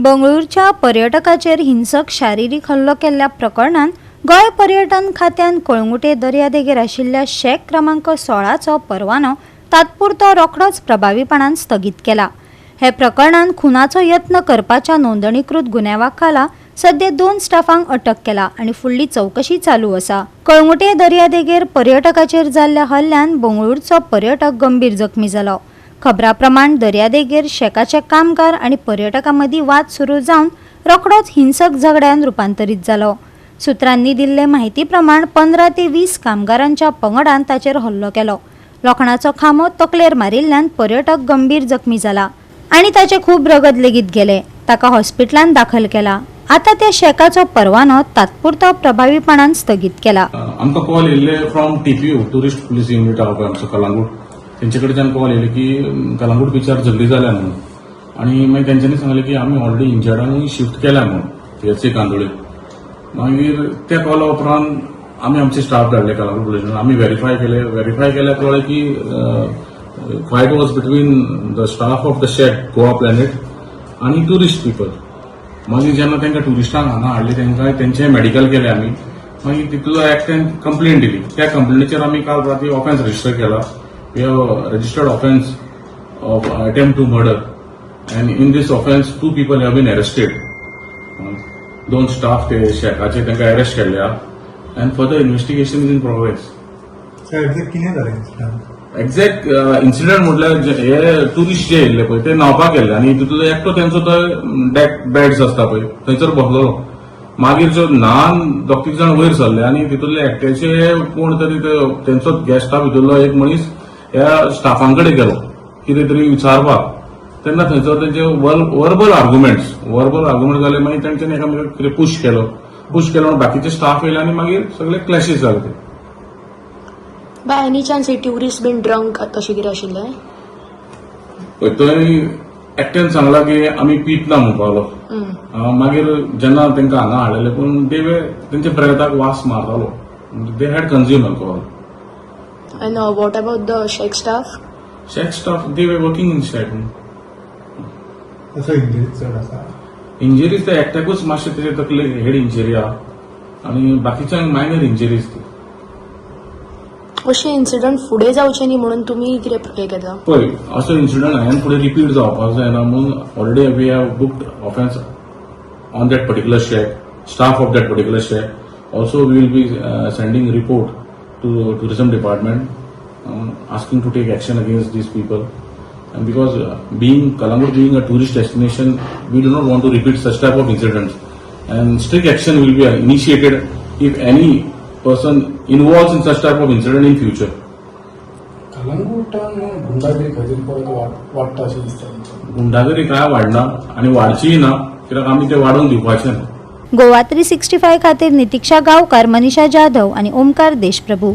बंगळुरूच्या पर्यटकाचेर हिंसक शारिरीक हल्लो केल्ल्या प्रकरणात गोय पर्यटन खात्यान कळंगुटे दर्यादेगेर आशिल्ल्या शेक क्रमांक 16 चो परवानो तात्पुरतो रोखडोच प्रभावीपणान स्थगीत केला। हे प्रकरणात खुनाचो यत्न करपाच्या नोंदणीकृत गुन्यांवाखाला सध्या 2 स्टाफांक अटक केला आणि फुडली चौकशी चालू आसा। कळंगुटे दर्यादेगेर पर्यटकाचेर जाल्ल्या हल्ल्यान बंगळुरूचो पर्यटक गंभीर जखमी जालो। खबरां प्रमाण दर्यादेगेर शेकाचे कामगार आणि पर्यटकां मदीं वाद सुरू जावन रोखडोच हिंसक झगड्यान रुपांतरीत जालो। सुत्रांनी दिल्ले माहिती प्रमाण 15 ते 20 कामगारांच्या पंगडान ताचेर हल्लो केलो। लोखणाचो खांबो तकलेर मारिल्ल्यान पर्यटक गंभीर जखमी जाला आणि ताचे खूब रगत लेगीत गेले। ताका हॉस्पिटलांत दाखल केला। आता त्या शेकाचो परवानो तात्पुरतो प्रभावीपणान स्थगीत केला। आमकां कॉल येयल्ले from TPO tourist police unit आहा आमचो कलंगूट, तेंचे कडच्यान कॉल येयले की कलंगूट बिचार झगडी जाल्या म्हणून, आणि मागीर तेंच्यांनी सांगलें की आमी ऑलरेडी इंजर्डांनी शिफ्ट केल्या म्हणून TSA कांदोळे। मागीर त्या कॉला उपरांत आमी आमचे स्टाफ धाडले कलंगूट पुलिसांत। आमी व्हेरीफाय केल्या कळ्ळें की fight was between the staff of the shake Goa planet आणि टुरिस्ट पीपल। मागीर जेन्ना तांकां टुरिस्टांक हांगा हाडले तांकां तेंचे मेडिकल केले आमी। मागीर तितूंतलो एकट्यान कंप्लेंट दिली। त्या कंप्लेंटीचेर आमी काल राती ऑफेन्स रजिस्टर केला। We have registered offence of attempt to murder, and in this offence 2 people have been arrested. 2 staff ते शेकाचे तांकां अरेस्ट केल्ले आहा, and further investigation is in progress. Exact कितें जालें? एक्झॅक्ट इन्सिडेंट म्हटल्यार हे टुरिस्ट जे येयल्ले पळय ते न्हावपाक गेल्ले आणि तितूंतलो एकटो तेंचो थंय बेड्स आसता पळय थंयसर बसलोलो। मागीर जो ल्हान 2-3 जाण वयर सरले आणि तितूंतले एकट्याचे कोण तरी तेंचो गेस्टा भितरलो एक मनीस ह्या स्टाफांकडे गेलो कितें तरी विचारपाक। तेन्ना थंयसर तेंचे वर्बल आर्ग्युमेंट जाले। मागीर तेंच्यांनी एकामेकाक कितें पुश केलो बाकीचे स्टाफ येयले आणि मागीर सगळे क्लॅशीस जाले ते। बाय एनी चान्स हे ट्युरिस्ट बीन ड्रंक तशें कितें आशिल्लें? थंय एकट्यान सांगला की आमी पीत ना म्हणून पावलो। मागीर जेन्ना तांकां हांगा हाडलेले पूण तेंचे ब्रेथाक वास मारतालो। They had consume alcohol. And what about the shack staff? Shack staff they were working in shack. तसो इंजरीज चड आसा? इंजरीज ते एकट्याकूच मातशें तेजे तकले हेड इंजरी आहा आणि बाकीच्यांक मायनर इंजरीज ती। अशें इन्सिडंट फुडें जावचे न्ही म्हणून तुमी कितें हे घेता? पळय असो इन्सिडंट हांवें फुडें रिपीट जावपाक जायना म्हणून already we have booked offence on that particular shack, staff of that particular shack. Also we will be sending report to tourism department asking to take action against these people, and because Kalangur being a tourist destination, we do not want to repeat such type of incidents, and strict action will be initiated if any person involves in such type of incident in future. कलंगूटान गुंडागिरी खंयतरी परत वाडटा अशें दिसता। गुंडागिरी काय वाडना आणि वाडचीय ना, कित्याक आमी ते वाडोवंक दिवपाचे ना। गोवा 365 खातीर नितीक्षा गांवकार, मनीषा जाधव आणि ओमकार देशप्रभू।